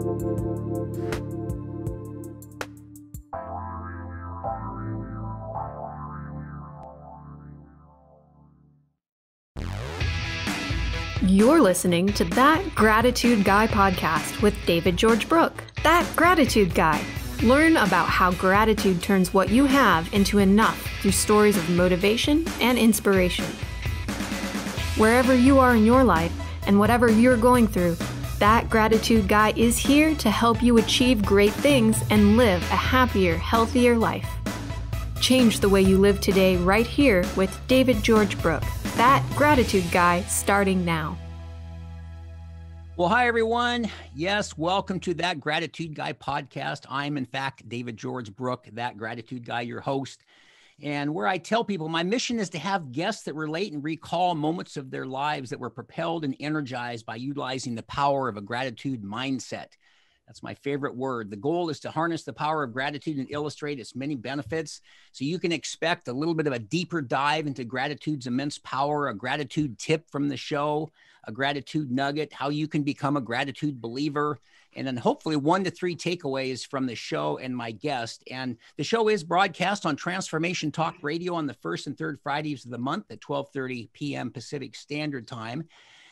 You're listening to That Gratitude Guy podcast with David George Brooke. That Gratitude Guy. Learn about how gratitude turns what you have into enough through stories of motivation and inspiration. Wherever you are in your life and whatever you're going through, That Gratitude Guy is here to help you achieve great things and live a happier, healthier life. Change the way you live today right here with David George Brooke. That Gratitude Guy, starting now. Well, hi, everyone. Yes, welcome to That Gratitude Guy podcast. I'm, in fact, David George Brooke, That Gratitude Guy, your host. And where I tell people my mission is to have guests that relate and recall moments of their lives that were propelled and energized by utilizing the power of a gratitude mindset. That's my favorite word. The goal is to harness the power of gratitude and illustrate its many benefits. So you can expect a little bit of a deeper dive into gratitude's immense power, a gratitude tip from the show, a gratitude nugget, how you can become a gratitude believer, and then hopefully 1 to 3 takeaways from the show and my guest. And the show is broadcast on Transformation Talk Radio on the first and third Fridays of the month at 12:30 p.m. Pacific Standard Time.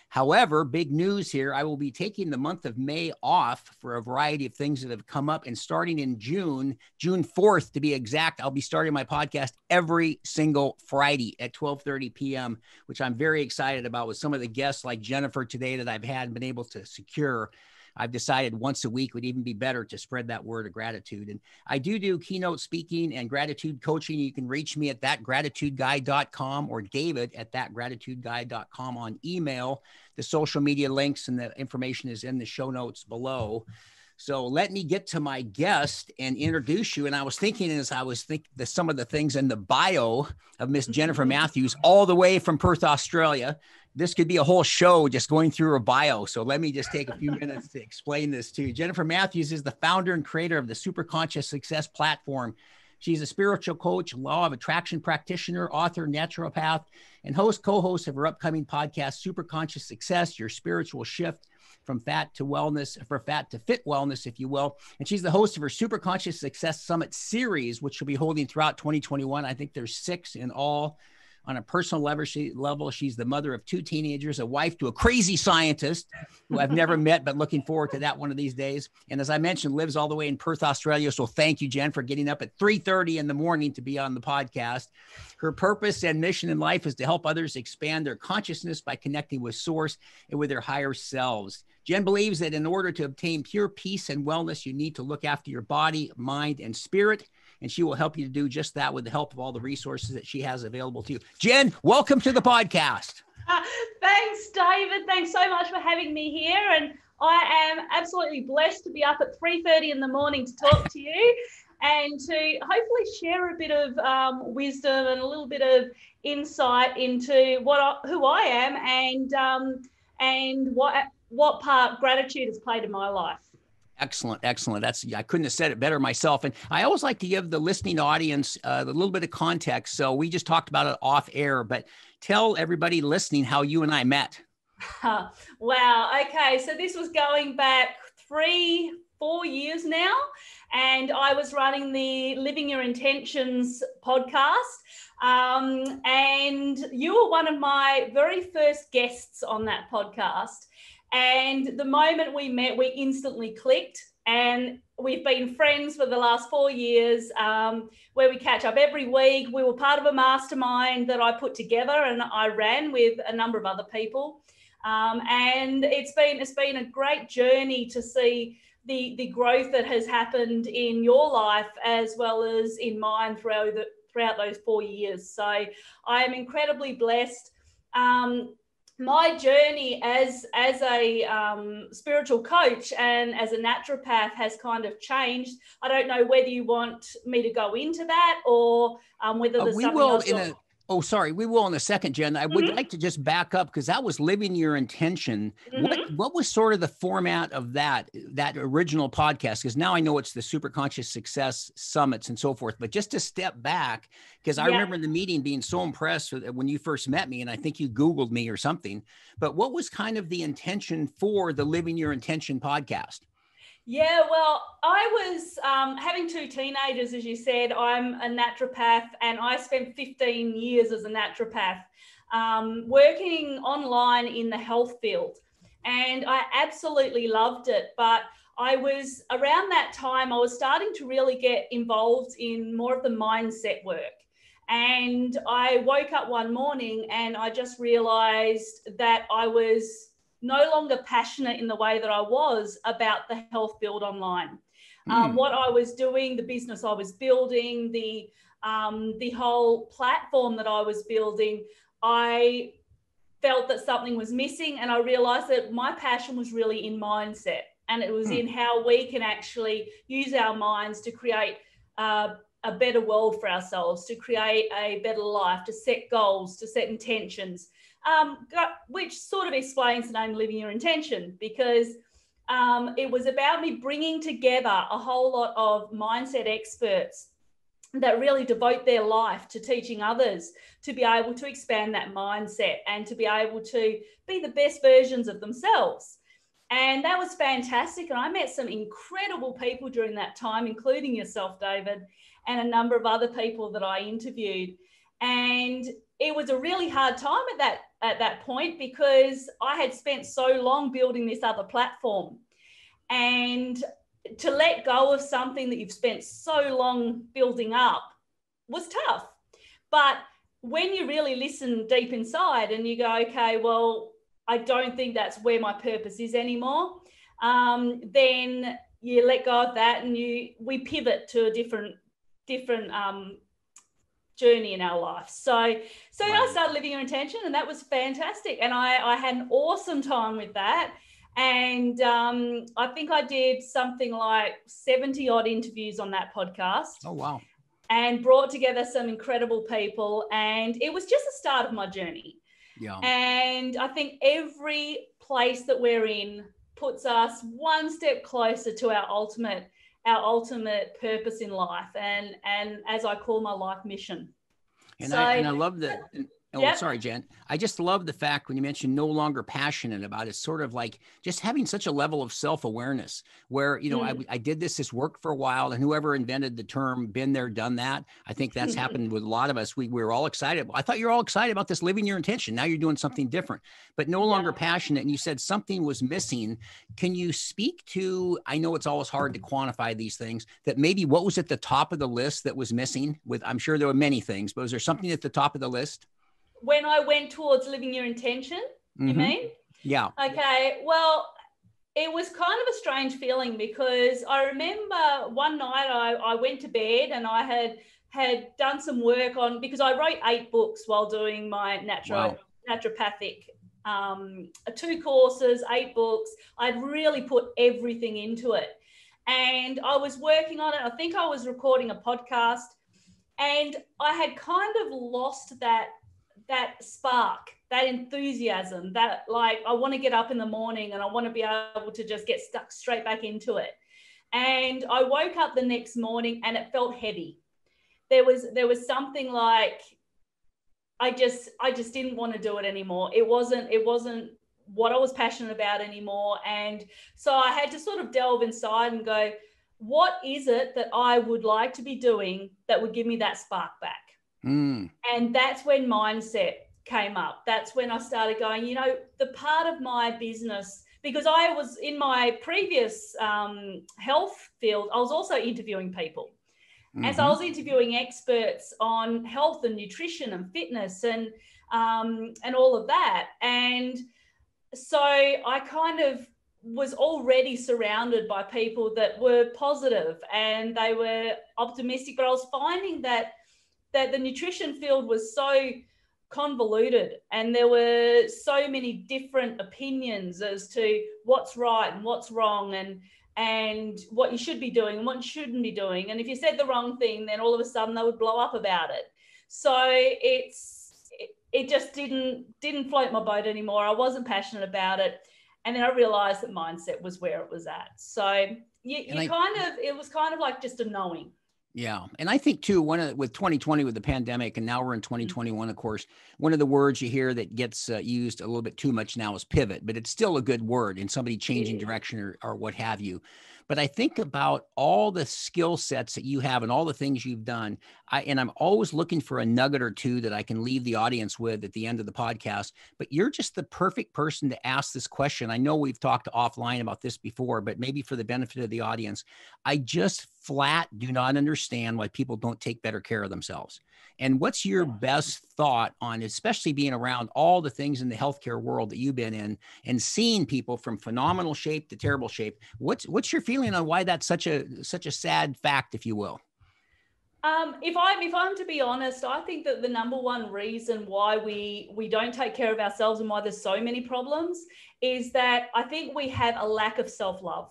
However, big news here, I will be taking the month of May off for a variety of things that have come up. And starting in June 4th to be exact, I'll be starting my podcast every single Friday at 12:30 p.m., which I'm very excited about with some of the guests like Jennifer today that I've had and been able to secure. I've decided once a week would even be better to spread that word of gratitude. And I do keynote speaking and gratitude coaching. You can reach me at thatgratitudeguy.com or David at thatgratitudeguy.com on email. The social media links and the information is in the show notes below. So let me get to my guest and introduce you. And I was thinking some of the things in the bio of Miss Jennifer Matthews, all the way from Perth, Australia. This could be a whole show just going through her bio. So let me just take a few minutes to explain this to you. Jennifer Matthews is the founder and creator of the Superconscious Success platform. She's a spiritual coach, law of attraction practitioner, author, naturopath, and co-host of her upcoming podcast, Superconscious Success, Your Spiritual Shift from Fat to Wellness, for Fat to Fit Wellness, if you will. And she's the host of her Superconscious Success Summit series, which she'll be holding throughout 2021. I think there's 6 in all. On a personal level, she's the mother of 2 teenagers, a wife to a crazy scientist who I've never met, but looking forward to that one of these days. And as I mentioned, lives all the way in Perth, Australia. So thank you, Jen, for getting up at 3:30 in the morning to be on the podcast. Her purpose and mission in life is to help others expand their consciousness by connecting with Source and with their higher selves. Jen believes that in order to obtain pure peace and wellness, you need to look after your body, mind, and spirit. And she will help you to do just that with the help of all the resources that she has available to you. Jen, welcome to the podcast. Thanks, David. Thanks so much for having me here. And I am absolutely blessed to be up at 3:30 in the morning to talk to you and to hopefully share a bit of wisdom and a little bit of insight into who I am and what part gratitude has played in my life. Excellent. I couldn't have said it better myself. And I always like to give the listening audience a little bit of context. So we just talked about it off air, but tell everybody listening how you and I met. Wow. Okay. So this was going back 3-4 years now. And I was running the Living Your Intentions podcast. And you were one of my very first guests on that podcast. And the moment we met, we instantly clicked, and we've been friends for the last 4 years, where we catch up every week. We were part of a mastermind that I put together and I ran with a number of other people. And it's been a great journey to see the growth that has happened in your life as well as in mine throughout those 4 years. So I am incredibly blessed. My journey as a spiritual coach and as a naturopath has kind of changed. I don't know whether you want me to go into that or whether there's something else. We will in a second, Jen. I would like to just back up because that was Living Your Intention. What was sort of the format of that original podcast? Because now I know it's the Superconscious Success Summits and so forth, but just to step back, because I remember in the meeting being so impressed when you first met me, and I think you Googled me or something, but what was kind of the intention for the Living Your Intention podcast? Yeah, well, I was having two teenagers, as you said. I'm a naturopath, and I spent 15 years as a naturopath working online in the health field. And I absolutely loved it. But I was around that time, I was starting to really get involved in more of the mindset work. And I woke up one morning and I just realized that I was no longer passionate in the way that I was about the health build online. What I was doing, the business I was building, the whole platform that I was building, I felt that something was missing, and I realized that my passion was really in mindset, and it was in how we can actually use our minds to create a better world for ourselves, to create a better life, to set goals, to set intentions, which sort of explains the name Living Your Intention, because it was about me bringing together a whole lot of mindset experts that really devote their life to teaching others to be able to expand that mindset and to be able to be the best versions of themselves. And that was fantastic. And I met some incredible people during that time, including yourself, David, and a number of other people that I interviewed. And it was a really hard time at that point, because I had spent so long building this other platform. And to let go of something that you've spent so long building up was tough. But when you really listen deep inside and you go, okay, well, I don't think that's where my purpose is anymore, then you let go of that and we pivot to a different journey in our life. So right. I started Living Your Intention, and that was fantastic. And I had an awesome time with that. And I think I did something like 70 odd interviews on that podcast. Oh, wow. And brought together some incredible people. And it was just the start of my journey. Yeah. And I think every place that we're in puts us one step closer to our ultimate purpose in life, and as I call my life mission. And I love that. Oh, sorry, Jen. I just love the fact when you mentioned no longer passionate about it, sort of like just having such a level of self-awareness where, you know, I did this worked for a while, and whoever invented the term been there, done that. I think that's happened with a lot of us. We were all excited. I thought you were all excited about this Living Your Intention. Now you're doing something different, but no longer passionate. And you said something was missing. Can you speak to, I know it's always hard to quantify these things, that maybe what was at the top of the list that was missing I'm sure there were many things, but was there something at the top of the list? When I went towards Living Your Intention, you mean? Yeah. Okay. Well, it was kind of a strange feeling, because I remember one night I went to bed and I had done some work on, because I wrote 8 books while doing my naturopathic, 2 courses, 8 books. I'd really put everything into it. And I was working on it. I think I was recording a podcast, and I had kind of lost that spark, that enthusiasm, that like, I want to get up in the morning and I want to be able to just get stuck straight back into it. And I woke up the next morning and it felt heavy. There was something like, I just didn't want to do it anymore. It wasn't what I was passionate about anymore. And so I had to sort of delve inside and go, what is it that I would like to be doing that would give me that spark back? And that's when mindset came up. That's when I started going, you know, the part of my business, because I was in my previous health field, I was also interviewing people. And so I was interviewing experts on health and nutrition and fitness and all of that. And so I kind of was already surrounded by people that were positive and they were optimistic, but I was finding that the nutrition field was so convoluted and there were so many different opinions as to what's right and what's wrong and what you should be doing and what you shouldn't be doing. And if you said the wrong thing, then all of a sudden they would blow up about it. So it just didn't float my boat anymore. I wasn't passionate about it. And then I realized that mindset was where it was at. So it was kind of like just a knowing. Yeah. And I think too, with 2020 with the pandemic, and now we're in 2021, of course, one of the words you hear that gets used a little bit too much now is pivot, but it's still a good word in somebody changing direction or what have you. but I think about all the skill sets that you have and all the things you've done. And I'm always looking for a nugget or two that I can leave the audience with at the end of the podcast, but you're just the perfect person to ask this question. I know we've talked offline about this before, but maybe for the benefit of the audience, I just flat do not understand why people don't take better care of themselves. And what's your best thought on, especially being around all the things in the healthcare world that you've been in and seeing people from phenomenal shape to terrible shape? What's your feeling on why that's such a sad fact, if you will? If I'm to be honest, I think that the number one reason why we don't take care of ourselves and why there's so many problems is that I think we have a lack of self-love.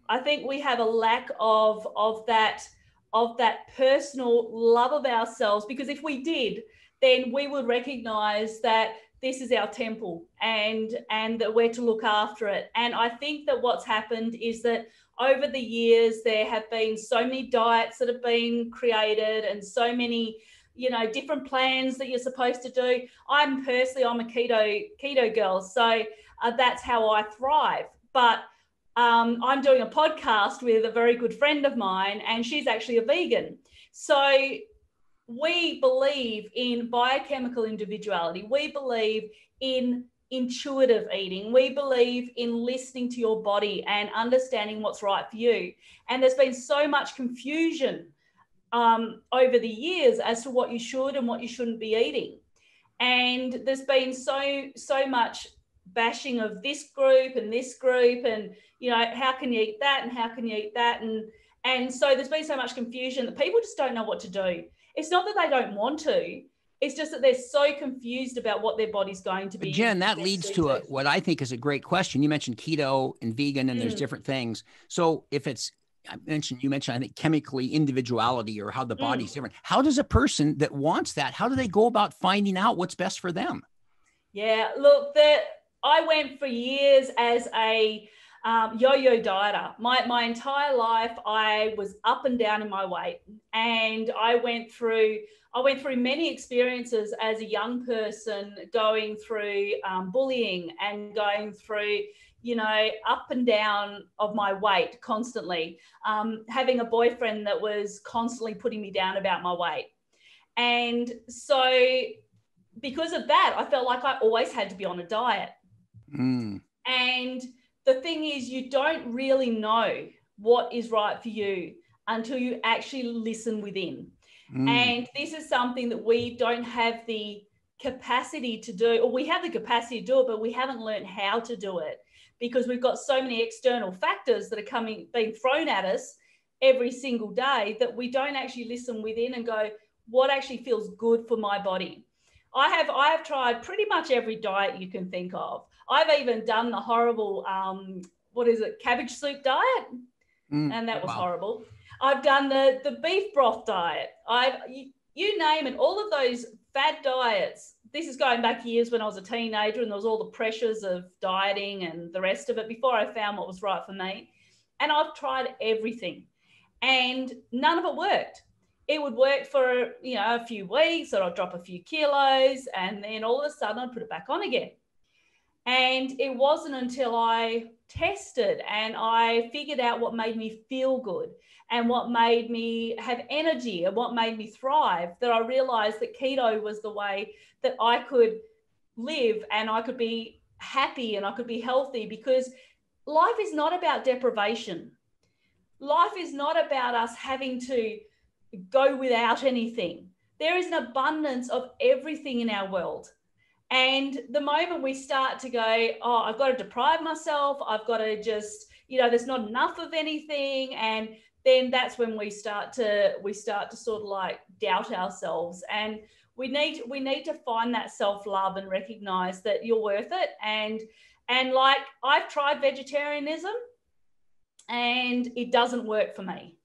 I think we have a lack of that personal love of ourselves, because if we did, then we would recognize that this is our temple and that we're to look after it. And I think that what's happened is that over the years, there have been so many diets that have been created and so many, different plans that you're supposed to do. I'm a keto girl, so that's how I thrive. But I'm doing a podcast with a very good friend of mine, and she's actually a vegan. So we believe in biochemical individuality. We believe in intuitive eating. We believe in listening to your body and understanding what's right for you. And there's been so much confusion over the years as to what you should and what you shouldn't be eating. And there's been so much bashing of this group and how can you eat that and how can you eat that, and so there's been so much confusion that people just don't know what to do. It's not that they don't want to, it's just that they're so confused about what their body's going to be. But Jen, that leads to what I think is a great question. You mentioned keto and vegan, and there's different things. So if it's, you mentioned, I think, chemically individuality, or how the body's different. How does a person that wants that, how do they go about finding out what's best for them? Yeah, look, I went for years as a yo-yo dieter. My entire life, I was up and down in my weight, and I went through many experiences as a young person, going through bullying and going through, up and down of my weight constantly, having a boyfriend that was constantly putting me down about my weight. And so because of that, I felt like I always had to be on a diet. And the thing is, you don't really know what is right for you until you actually listen within. And this is something that we don't have the capacity to do, or we have the capacity to do it, but we haven't learned how to do it, because we've got so many external factors that are being thrown at us every single day, that we don't actually listen within and go, what actually feels good for my body? I have tried pretty much every diet you can think of. I've even done the horrible, cabbage soup diet? And that was horrible. I've done the beef broth diet. You name it, all of those fad diets. This is going back years when I was a teenager, and there was all the pressures of dieting and the rest of it before I found what was right for me. And I've tried everything, and none of it worked. It would work for, a few weeks, or I'd drop a few kilos, and then all of a sudden I'd put it back on again. And it wasn't until I tested and I figured out what made me feel good and what made me have energy and what made me thrive, that I realized that keto was the way that I could live and I could be happy and I could be healthy, because life is not about deprivation. Life is not about us having to go without anything. There is an abundance of everything in our world. And the moment we start to go, oh, I've got to deprive myself, I've got to just, there's not enough of anything, and then that's when we start to sort of like doubt ourselves. And we need to find that self-love and recognize that you're worth it. And like, I've tried vegetarianism and it doesn't work for me.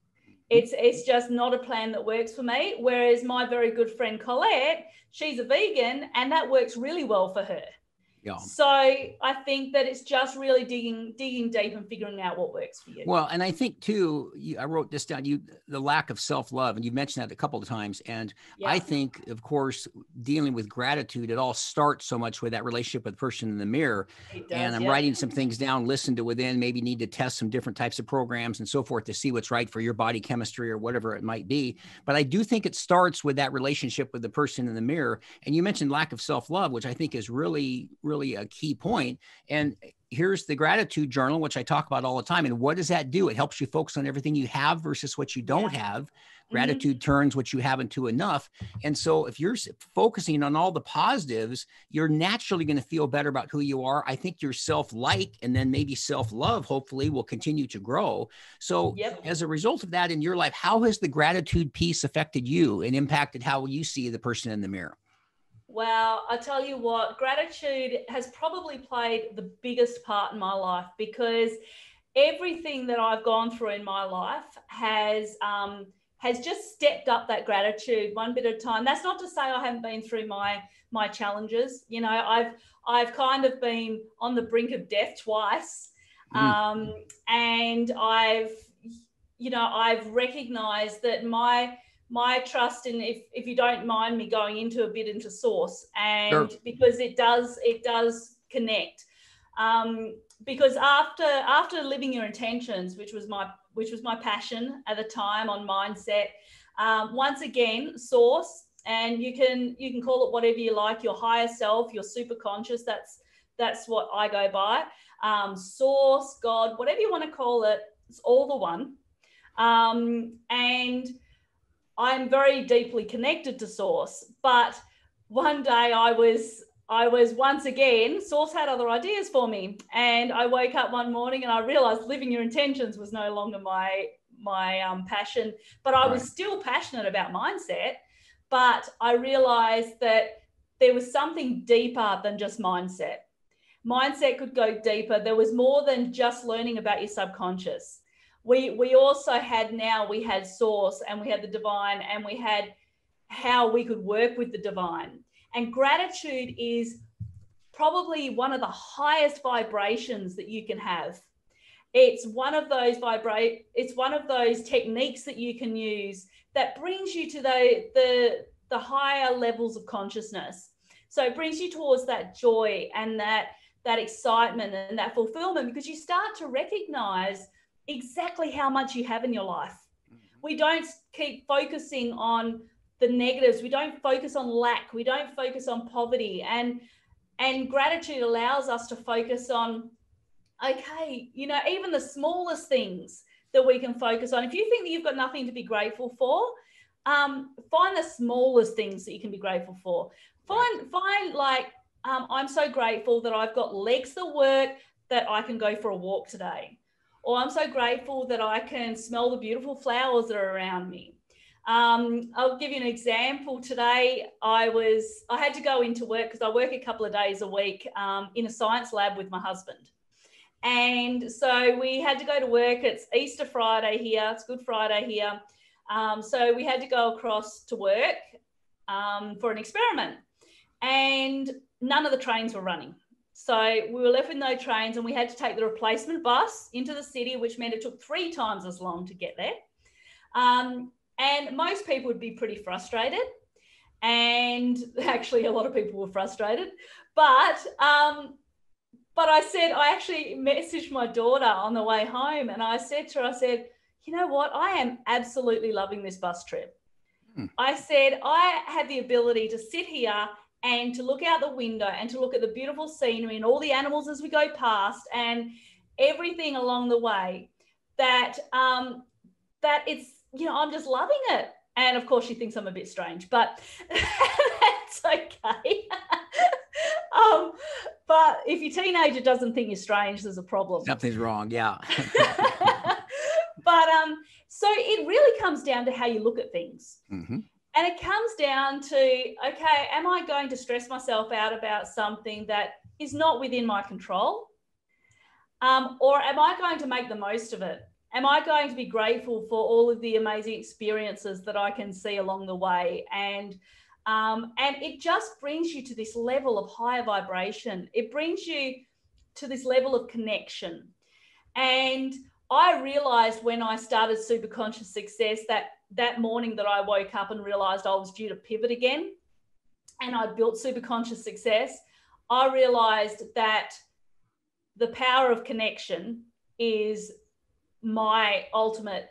It's just not a plan that works for me. Whereas my very good friend Colette, she's a vegan, and that works really well for her. Yeah. So I think that it's just really digging deep and figuring out what works for you. Well, and I think too, I wrote this down, the lack of self-love, and you mentioned that a couple of times. And I think, of course, dealing with gratitude, it all starts so much with that relationship with the person in the mirror. It does, and I'm writing some things down, listen to within, maybe need to test some different types of programs and so forth to see what's right for your body chemistry or whatever it might be. But I do think it starts with that relationship with the person in the mirror. And you mentioned lack of self-love, which I think is really, really a key point. And here's the gratitude journal, which I talk about all the time. And what does that do? It helps you focus on everything you have versus what you don't have. Gratitude turns what you have into enough. And so if you're focusing on all the positives, you're naturally going to feel better about who you are. I think your self-like and then maybe self-love, hopefully, will continue to grow. So as a result of that in your life, how has the gratitude piece affected you and impacted how you see the person in the mirror? Well, I tell you what, gratitude has probably played the biggest part in my life, because everything that I've gone through in my life has just stepped up that gratitude one bit at a time. That's not to say I haven't been through my challenges. You know, I've kind of been on the brink of death twice, and I've recognized that my trust in, if you don't mind me going into a bit into source, and because it does connect, because after living your intentions, which was my passion at the time on mindset, once again, source, and you can call it whatever you like, your higher self, your super conscious, that's what I go by, source, God, whatever you want to call it, it's all the one. And I'm very deeply connected to source, but one day I was once again, source had other ideas for me, and I woke up one morning and I realized living your intentions was no longer my passion, but I was still passionate about mindset. But I realized that there was something deeper than just mindset. Mindset could go deeper. There was more than just learning about your subconscious. We also had source, and we had the divine, and we had how we could work with the divine. And gratitude is probably one of the highest vibrations that you can have. It's one of those techniques that you can use that brings you to the higher levels of consciousness. So it brings you towards that joy and that excitement and that fulfillment, because you start to recognize exactly how much you have in your life. We don't keep focusing on the negatives. We don't focus on lack. We don't focus on poverty. And gratitude allows us to focus on, okay, you know, even the smallest things that we can focus on. If you think that you've got nothing to be grateful for, find the smallest things that you can be grateful for. Find like, I'm so grateful that I've got legs that work, that I can go for a walk today. Or I'm so grateful that I can smell the beautiful flowers that are around me. I'll give you an example. Today, I had to go into work because I work a couple of days a week in a science lab with my husband. And so we had to go to work. It's Easter Friday here. It's Good Friday here. So we had to go across to work for an experiment. And none of the trains were running. So we were left with no trains, and we had to take the replacement bus into the city, which meant it took 3 times as long to get there. And most people would be pretty frustrated. And actually, a lot of people were frustrated. But I actually messaged my daughter on the way home, and I said to her, you know what? I am absolutely loving this bus trip. I said, I have the ability to sit here and to look out the window and to look at the beautiful scenery and all the animals as we go past and everything along the way, that it's, you know, I'm just loving it. And of course she thinks I'm a bit strange, but that's okay. But if your teenager doesn't think you're strange, there's a problem. Something's wrong. Yeah. But so it really comes down to how you look at things. Mm-hmm. And it comes down to, okay, am I going to stress myself out about something that is not within my control? Or am I going to make the most of it? Am I going to be grateful for all of the amazing experiences that I can see along the way? And And it just brings you to this level of higher vibration. It brings you to this level of connection. And I realized when I started Super Conscious Success that morning that I woke up and realized I was due to pivot again, and I built Super Conscious Success, I realized that the power of connection is my ultimate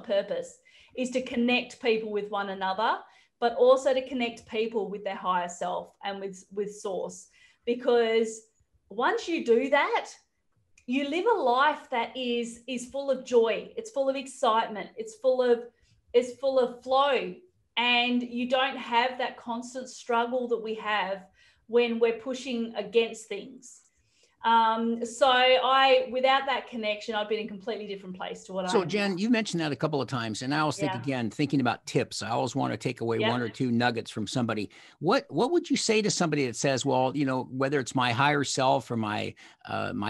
purpose, is to connect people with one another, but also to connect people with their higher self and with source. Because once you do that, you live a life that is full of joy. It's full of excitement. It's full of flow. And you don't have that constant struggle that we have when we're pushing against things. So without that connection, I'd be in a completely different place to what I am. So Jen, you mentioned that a couple of times, and I always think, again, thinking about tips, I always want to take away one or two nuggets from somebody. What would you say to somebody that says, well, whether it's my higher self or my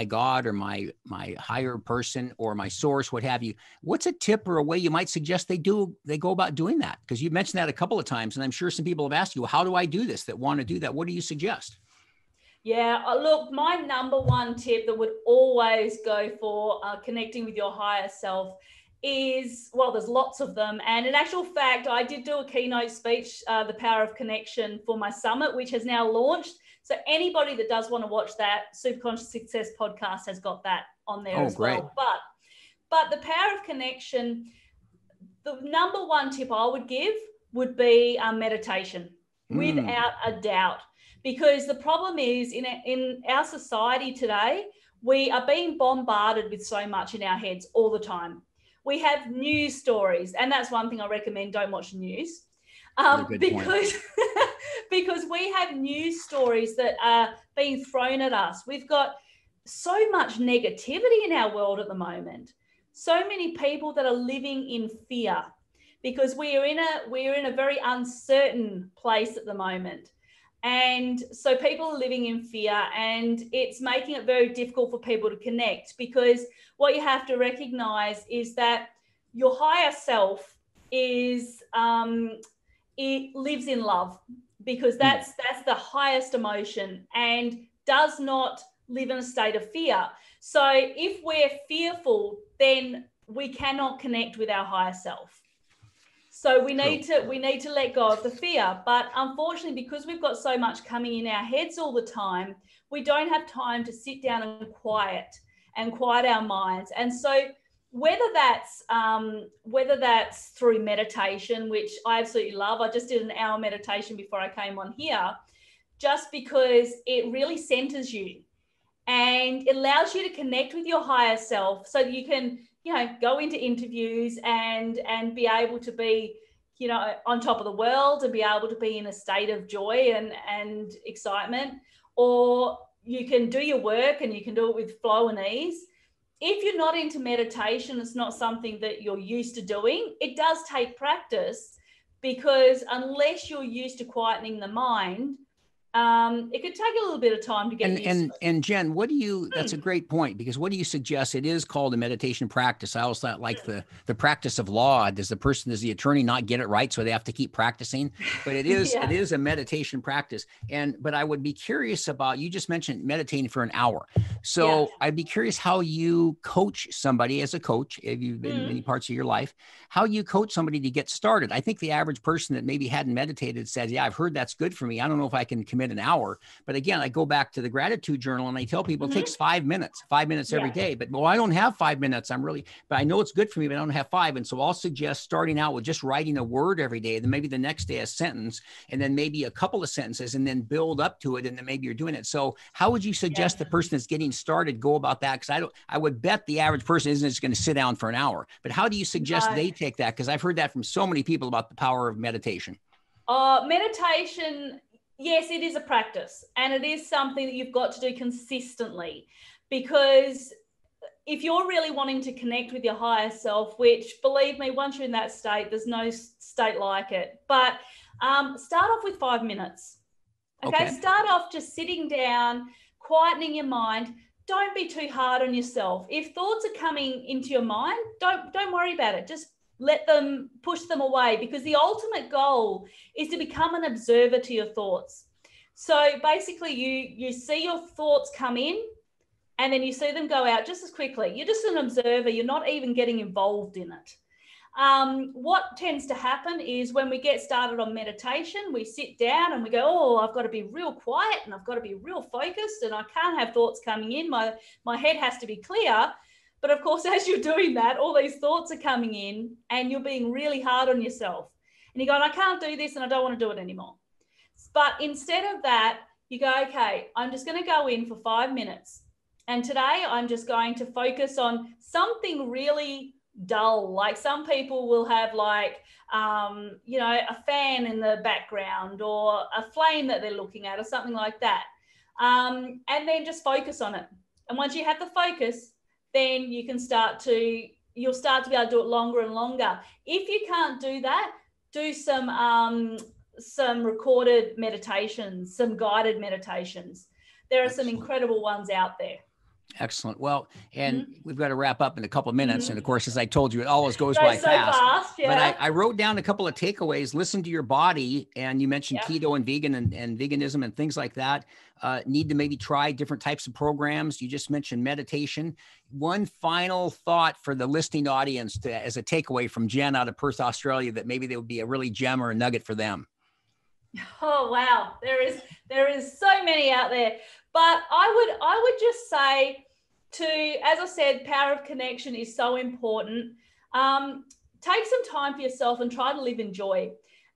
God or my higher person or my source, what have you, what's a tip or a way you might suggest they go about doing that? Because you mentioned that a couple of times, and I'm sure some people have asked you, how do I do this, that want to do that? What do you suggest? Yeah, look, my number one tip that would always go for connecting with your higher self is, well, there's lots of them. And in actual fact, I did do a keynote speech, The Power of Connection, for my summit, which has now launched. So anybody that does want to watch that, Super Conscious Success podcast has got that on there as well. But the power of connection, the number one tip I would give would be meditation, without a doubt. Because the problem is in our society today, we are being bombarded with so much in our heads all the time. We have news stories, and that's one thing I recommend: don't watch news, because we have news stories that are being thrown at us. We've got so much negativity in our world at the moment. So many people that are living in fear, because we're in a very uncertain place at the moment. And so people are living in fear, and it's making it very difficult for people to connect, because what you have to recognize is that your higher self it lives in love, because that's the highest emotion, and does not live in a state of fear. So if we're fearful, then we cannot connect with our higher self. So we need to let go of the fear. But unfortunately, because we've got so much coming in our heads all the time, we don't have time to sit down and quiet our minds. And so whether that's through meditation, which I absolutely love. I just did an hour meditation before I came on here, just because it really centers you and it allows you to connect with your higher self, so that you can go into interviews and be able to be, on top of the world, and be able to be in a state of joy and excitement. Or you can do your work and you can do it with flow and ease. If you're not into meditation, it's not something that you're used to doing. It does take practice, because unless you're used to quietening the mind, it could take a little bit of time to get used to it. And Jen, that's a great point, because what do you suggest? It is called a meditation practice. I always thought, like the practice of law. Does the attorney not get it right, so they have to keep practicing? But it is, it is a meditation practice. But I would be curious about, you just mentioned meditating for an hour. So I'd be curious how you coach somebody as a coach, if you've been in many parts of your life, how you coach somebody to get started. I think the average person that maybe hadn't meditated says, yeah, I've heard that's good for me. I don't know if I can commit an hour. But again, I go back to the gratitude journal and I tell people it takes 5 minutes every day. But I don't have 5 minutes. But I know it's good for me, but I don't have 5. And so I'll suggest starting out with just writing a word every day, then maybe the next day a sentence, and then maybe a couple of sentences, and then build up to it. And then maybe you're doing it. So how would you suggest the person that's getting started go about that? Because I would bet the average person isn't just going to sit down for an hour. But how do you suggest they take that? Because I've heard that from so many people about the power of meditation. Meditation, yes, it is a practice, and it is something that you've got to do consistently, because if you're really wanting to connect with your higher self, which, believe me, once you're in that state, there's no state like it. But start off with 5 minutes. Okay? Start off just sitting down, quietening your mind. Don't be too hard on yourself. If thoughts are coming into your mind, don't worry about it. Just let them push them away, because the ultimate goal is to become an observer to your thoughts. So basically you see your thoughts come in and then you see them go out just as quickly. You're just an observer. You're not even getting involved in it. What tends to happen is when we get started on meditation, we sit down and we go, oh, I've got to be real quiet and I've got to be real focused and I can't have thoughts coming in. My head has to be clear. But of course, as you're doing that, all these thoughts are coming in and you're being really hard on yourself. And you're going, I can't do this and I don't want to do it anymore. But instead of that, you go, okay, I'm just going to go in for 5 minutes. And today I'm just going to focus on something really dull. Like some people will have like, a fan in the background or a flame that they're looking at or something like that. And then just focus on it. And once you have the focus, then you'll start to be able to do it longer and longer. If you can't do that, do some recorded meditations, some guided meditations. There are some incredible ones out there. Excellent. Well, and we've got to wrap up in a couple of minutes. And of course, as I told you, it always goes by fast. Yeah. But I wrote down a couple of takeaways. Listen to your body. And you mentioned keto and vegan and veganism and things like that. Need to maybe try different types of programs. You just mentioned meditation. One final thought for the listening audience as a takeaway from Jen out of Perth, Australia, that maybe they would be a really gem or a nugget for them. Oh, wow. There is so many out there. But I would just say as I said, power of connection is so important. Take some time for yourself and try to live in joy.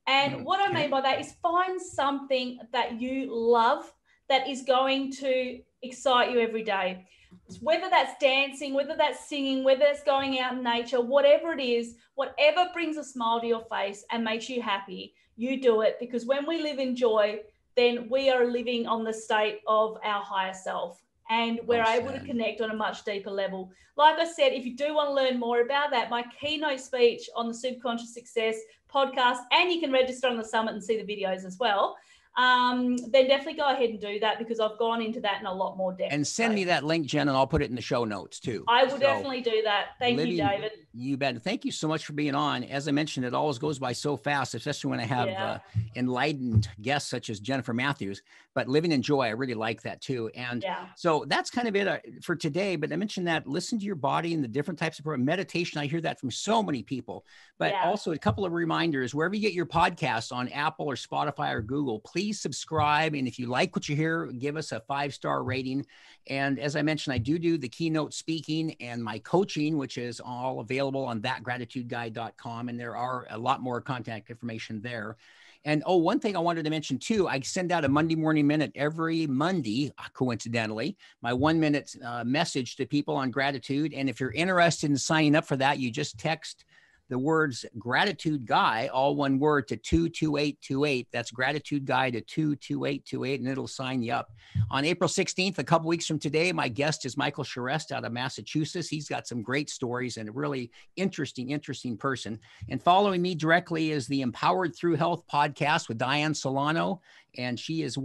And what I mean by that is find something that you love that is going to excite you every day. Whether that's dancing, whether that's singing, whether it's going out in nature, whatever it is, whatever brings a smile to your face and makes you happy, you do it. Because when we live in joy, then we are living on the state of our higher self and we're able to connect on a much deeper level. Like I said, if you do want to learn more about that, my keynote speech on the Superconscious Success podcast, and you can register on the summit and see the videos as well, then definitely go ahead and do that, because I've gone into that in a lot more depth. And send me that link, Jen, and I'll put it in the show notes too. I will definitely do that. Thank you, David. You bet. Thank you so much for being on. As I mentioned, it always goes by so fast, especially when I have enlightened guests such as Jennifer Matthews. But living in joy, I really like that too. And so that's kind of it for today. But I mentioned that listen to your body and the different types of meditation. I hear that from so many people. But also a couple of reminders, wherever you get your podcasts on Apple or Spotify or Google, please subscribe. And if you like what you hear, give us a 5-star rating. And as I mentioned, I do the keynote speaking and my coaching, which is all available on thatgratitudeguy.com. And there are a lot more contact information there. And one thing I wanted to mention too, I send out a Monday morning minute every Monday, coincidentally, my 1-minute message to people on gratitude. And if you're interested in signing up for that, you just text the words gratitude guy, all one word, to 22828. That's gratitude guy to 22828, and it'll sign you up. On April 16th, a couple weeks from today, my guest is Michael Charest out of Massachusetts. He's got some great stories and a really interesting person. And following me directly is the Empowered Through Health podcast with Diane Solano. And she is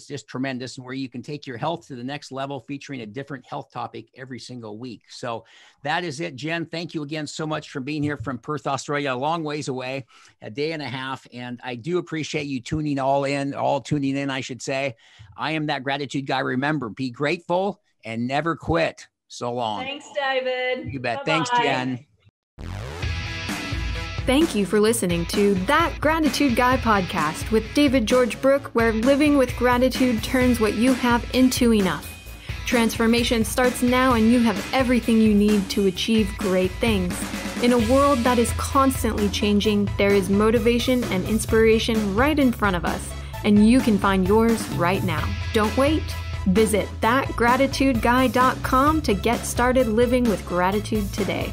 just tremendous, and where you can take your health to the next level, featuring a different health topic every single week. So that is it, Jen. Thank you again so much for being here from Perth, Australia, a long ways away, a day and a half. And I do appreciate you tuning in, I should say. I am that gratitude guy. Remember, be grateful and never quit. So long. Thanks, David. You bet. Bye-bye. Thanks, Jen. Thank you for listening to That Gratitude Guy podcast with David George Brooke, where living with gratitude turns what you have into enough. Transformation starts now, and you have everything you need to achieve great things. In a world that is constantly changing, there is motivation and inspiration right in front of us, and you can find yours right now. Don't wait. Visit thatgratitudeguy.com to get started living with gratitude today.